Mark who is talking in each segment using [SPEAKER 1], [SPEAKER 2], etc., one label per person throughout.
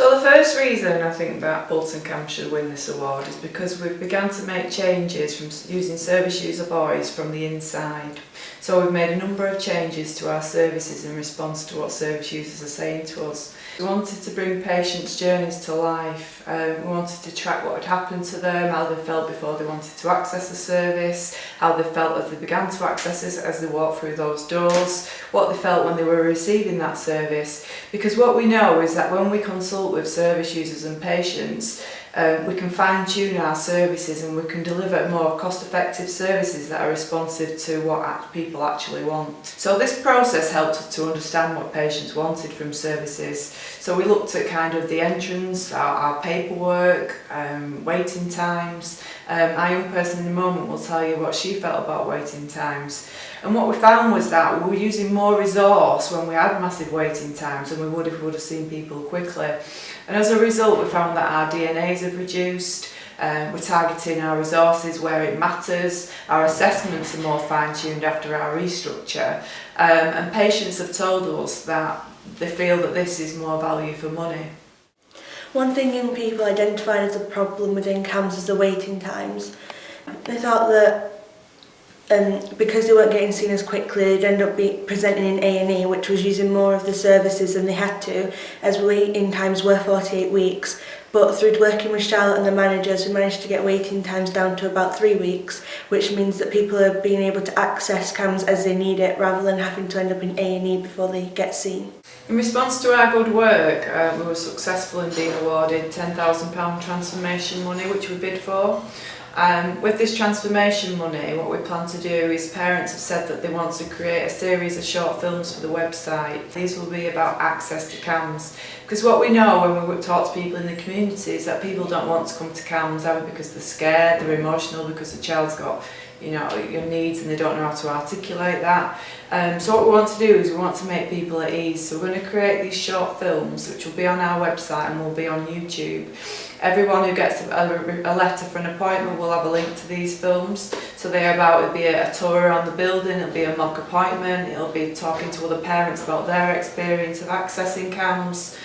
[SPEAKER 1] So the first reason I think that Bolton CAMHS should win this award is because we've begun to make changes from using service user voice from the inside. So we've made a number of changes to our services in response to what service users are saying to us. We wanted to bring patients' journeys to life. We wanted to track what had happened to them, how they felt before they wanted to access the service, how they felt as they began to access it, as they walked through those doors, what they felt when they were receiving that service. Because what we know is that when we consult with service users and patients, we can fine-tune our services and we can deliver more cost-effective services that are responsive to what people actually want. So this process helped us to understand what patients wanted from services. So we looked at kind of the entrance, our paperwork, waiting times. Our young person in a moment will tell you what she felt about waiting times. And what we found was that we were using more resource when we had massive waiting times than we would if we would have seen people quickly. And as a result, we found that our DNAs have reduced, we're targeting our resources where it matters, our assessments are more fine-tuned after our restructure, and patients have told us that they feel that this is more value for money.
[SPEAKER 2] One thing young people identified as a problem within CAMHS is the waiting times. They thought that because they weren't getting seen as quickly, they'd end up presenting in A&E, which was using more of the services than they had to, as waiting times were 48 weeks. But through working with Charlotte and the managers, we managed to get waiting times down to about 3 weeks, which means that people are being able to access CAMHS as they need it, rather than having to end up in A&E before they get seen.
[SPEAKER 1] In response to our good work, we were successful in being awarded £10,000 transformation money, which we bid for. With this transformation money, what we plan to do is parents have said that they want to create a series of short films for the website. These will be about access to CAMHS. Because what we know when we talk to people in the community is that people don't want to come to CAMHS either because they're scared, they're emotional, because the child's got your needs and they don't know how to articulate that. So what we want to do is we want to make people at ease. So we're going to create these short films which will be on our website and will be on YouTube. Everyone who gets a letter for an appointment will have a link to these films. So it'll be a tour around the building, it'll be a mock appointment, it'll be talking to other parents about their experience of accessing CAMHS.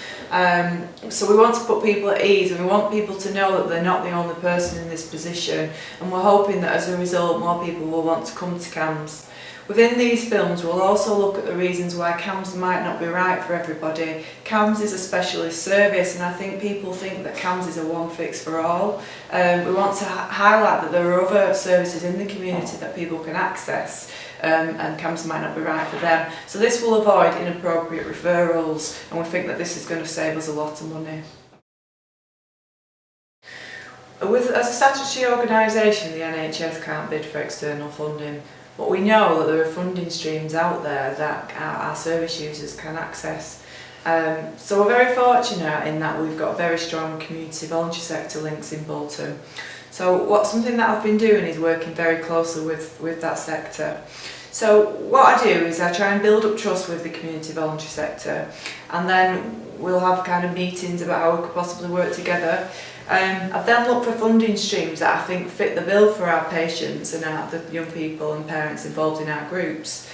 [SPEAKER 1] So we want to put people at ease and we want people to know that they're not the only person in this position, and we're hoping that as a result more people will want to come to CAMHS. Within these films we'll also look at the reasons why CAMHS might not be right for everybody. CAMHS is a specialist service and I think people think that CAMHS is a one fix for all. We want to highlight that there are other services in the community that people can access and CAMHS might not be right for them. So this will avoid inappropriate referrals and we think that this is going to save us a lot of money. As a statutory organisation, the NHS can't bid for external funding. But we know that there are funding streams out there that our service users can access. So we're very fortunate in that we've got very strong community voluntary sector links in Bolton. So something that I've been doing is working very closely with that sector. So what I do is I try and build up trust with the community voluntary sector, and then we'll have kind of meetings about how we could possibly work together. I've then looked for funding streams that I think fit the bill for our patients and the young people and parents involved in our groups.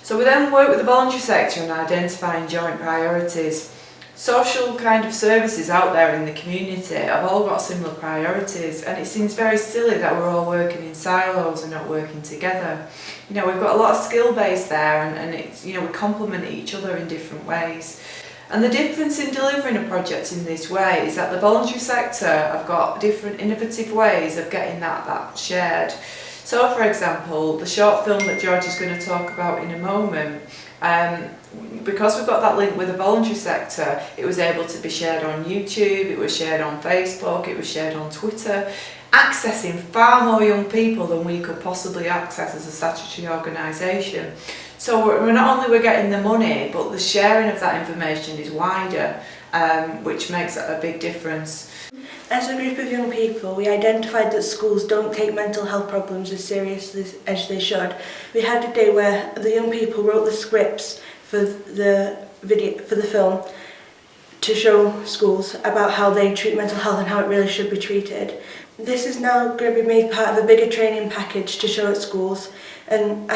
[SPEAKER 1] So we then work with the voluntary sector on identifying joint priorities. Social kind of services out there in the community have all got similar priorities, and it seems very silly that we're all working in silos and not working together. We've got a lot of skill base there and it's, we complement each other in different ways. And the difference in delivering a project in this way is that the voluntary sector have got different innovative ways of getting that shared. So for example, the short film that George is going to talk about in a moment, because we've got that link with the voluntary sector, it was able to be shared on YouTube, it was shared on Facebook, it was shared on Twitter, accessing far more young people than we could possibly access as a statutory organisation. So we're not only getting the money, but the sharing of that information is wider, which makes a big difference.
[SPEAKER 2] As a group of young people, we identified that schools don't take mental health problems as seriously as they should. We had a day where the young people wrote the scripts for the film to show schools about how they treat mental health and how it really should be treated. This is now going to be made part of a bigger training package to show at schools, and I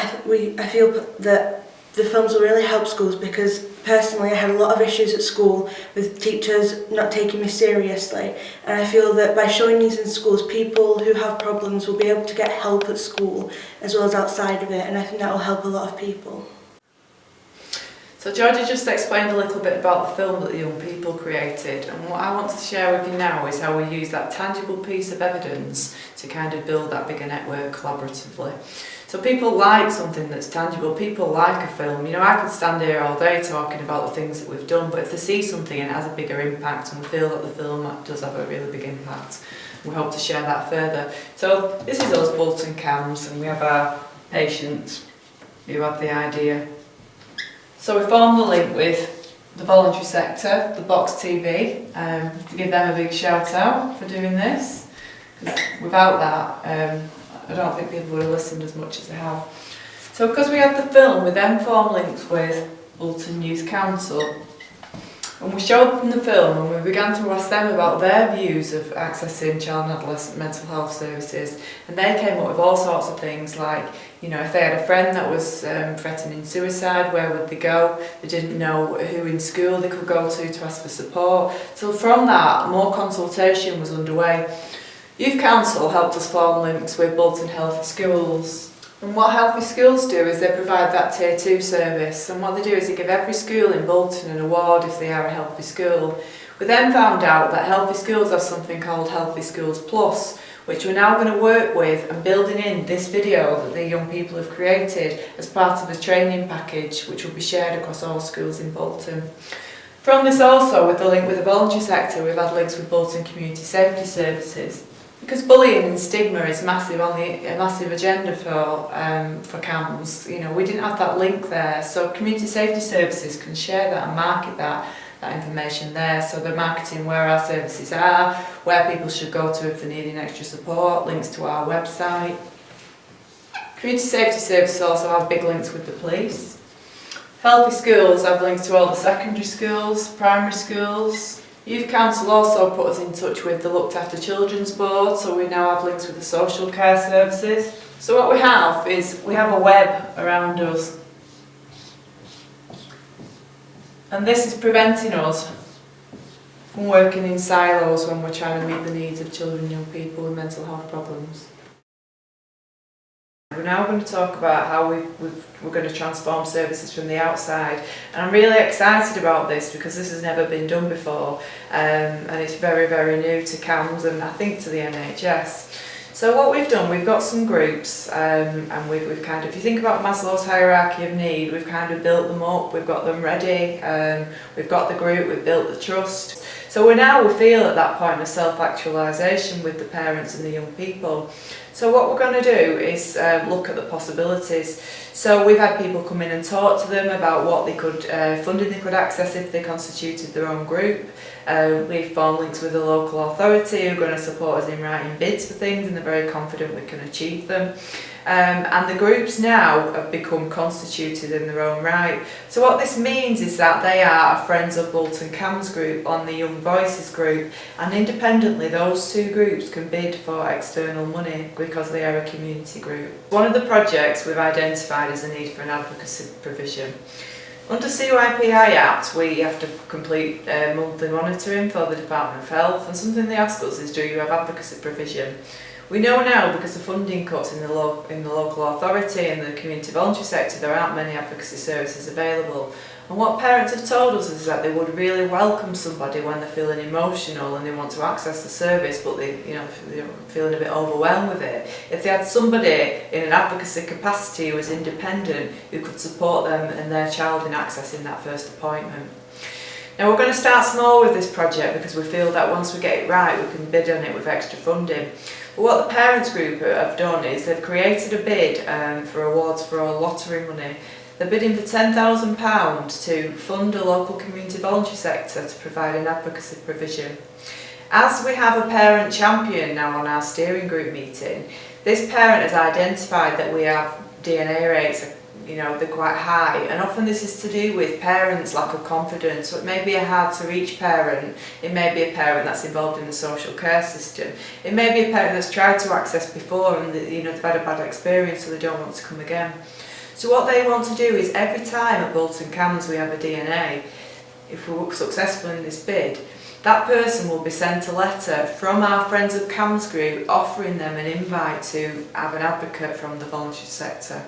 [SPEAKER 2] feel that The films will really help schools because personally I had a lot of issues at school with teachers not taking me seriously, and I feel that by showing these in schools, people who have problems will be able to get help at school as well as outside of it, and I think that will help a lot of people.
[SPEAKER 1] So Georgia just explained a little bit about the film that the young people created, and what I want to share with you now is how we use that tangible piece of evidence to kind of build that bigger network collaboratively. So people like something that's tangible, people like a film. You know, I could stand here all day talking about the things that we've done, but if they see something and it has a bigger impact and we feel that the film does have a really big impact, we hope to share that further. So this is us, Bolton CAMHS, and we have our patients who have the idea. So we formed the link with the voluntary sector, the Box TV, to give them a big shout out for doing this. Without that, I don't think people would have listened as much as they have. So because we had the film, we then formed links with Bolton Youth Council. And we showed them the film and we began to ask them about their views of accessing child and adolescent mental health services. And they came up with all sorts of things like, you know, if they had a friend that was threatening suicide, where would they go? They didn't know who in school they could go to ask for support. So from that, more consultation was underway. Youth Council helped us form links with Bolton Healthy Schools. And what Healthy Schools do is they provide that Tier 2 service, and what they do is they give every school in Bolton an award if they are a healthy school. We then found out that Healthy Schools have something called Healthy Schools Plus, which we're now going to work with and building in this video that the young people have created as part of a training package which will be shared across all schools in Bolton. From this also, with the link with the voluntary sector, we've had links with Bolton Community Safety Services. Because bullying and stigma is massive on a massive agenda for CAMHS, you know, we didn't have that link there, so community safety services can share that and market that information there. So they're marketing where our services are, where people should go to if they're needing extra support, links to our website. Community safety services also have big links with the police. Healthy Schools have links to all the secondary schools, primary schools. Youth Council also put us in touch with the Looked After Children's Board, so we now have links with the social care services. So what we have is, we have a web around us. And this is preventing us from working in silos when we're trying to meet the needs of children and young people with mental health problems. We're now going to talk about how we're going to transform services from the outside, and I'm really excited about this because this has never been done before, and it's very, very new to CAMHS and I think to the NHS. So what we've done, we've got some groups, and we've kind of, if you think about Maslow's hierarchy of need, we've kind of built them up, we've got them ready, we've got the group, we've built the trust. So we feel at that point of self-actualisation with the parents and the young people. So what we're going to do is look at the possibilities. So we've had people come in and talk to them about what they could, funding they could access if they constituted their own group. We've formed links with the local authority who are going to support us in writing bids for things, and they're very confident we can achieve them. And the groups now have become constituted in their own right. So what this means is that they are a Friends of Bolton CAMHS group on the Young Voices group, and independently those two groups can bid for external money because they are a community group. One of the projects we've identified is the need for an advocacy provision. Under CYPI Act, we have to complete monthly monitoring for the Department of Health, and something they ask us is, do you have advocacy provision? We know now, because of funding cuts in the local authority and the community voluntary sector, there aren't many advocacy services available. And what parents have told us is that they would really welcome somebody when they're feeling emotional and they want to access the service, but they're feeling a bit overwhelmed with it. If they had somebody in an advocacy capacity who was independent, who could support them and their child in accessing that first appointment. Now we're going to start small with this project because we feel that once we get it right, we can bid on it with extra funding. But what the parents group have done is they've created a bid for awards for all lottery money. They're bidding for £10,000 to fund a local community voluntary sector to provide an advocacy provision. As we have a parent champion now on our steering group meeting, this parent has identified that we have DNA rates, they're quite high, and often this is to do with parents' lack of confidence. So it may be a hard to reach parent, it may be a parent that's involved in the social care system, it may be a parent that's tried to access before and they've had a bad experience so they don't want to come again. So what they want to do is every time at Bolton CAMHS we have a DNA, if we're successful in this bid, that person will be sent a letter from our Friends of CAMHS group offering them an invite to have an advocate from the voluntary sector.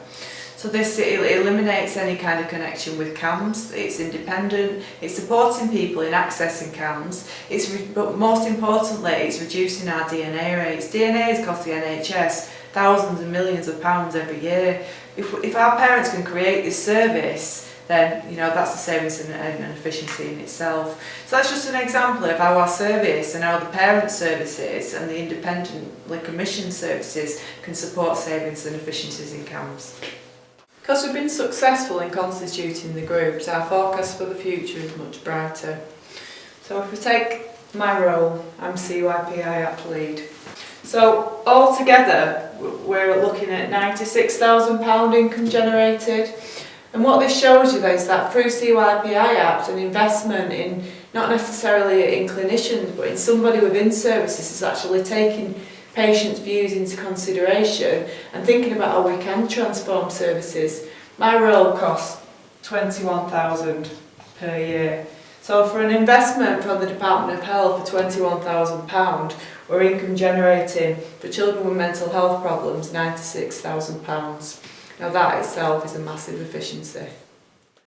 [SPEAKER 1] So this eliminates any kind of connection with CAMHS, it's independent, it's supporting people in accessing CAMHS, but most importantly it's reducing our DNA rates. DNAs cost the NHS thousands and millions of pounds every year. If our parents can create this service, then that's a savings and efficiency in itself. So that's just an example of how our service and how the parent services and the independently commissioned services can support savings and efficiencies in CAMHS. Because we've been successful in constituting the groups, our forecast for the future is much brighter. So if we take my role, I'm CYPI App Lead. So altogether, we're looking at £96,000 income generated. And what this shows you is that through CYPI apps, an investment in not necessarily in clinicians, but in somebody within services is actually taking patients' views into consideration and thinking about how we can transform services. My role costs £21,000 per year. So for an investment from the Department of Health for £21,000, we're income generating for children with mental health problems £96,000. Now that itself is a massive efficiency.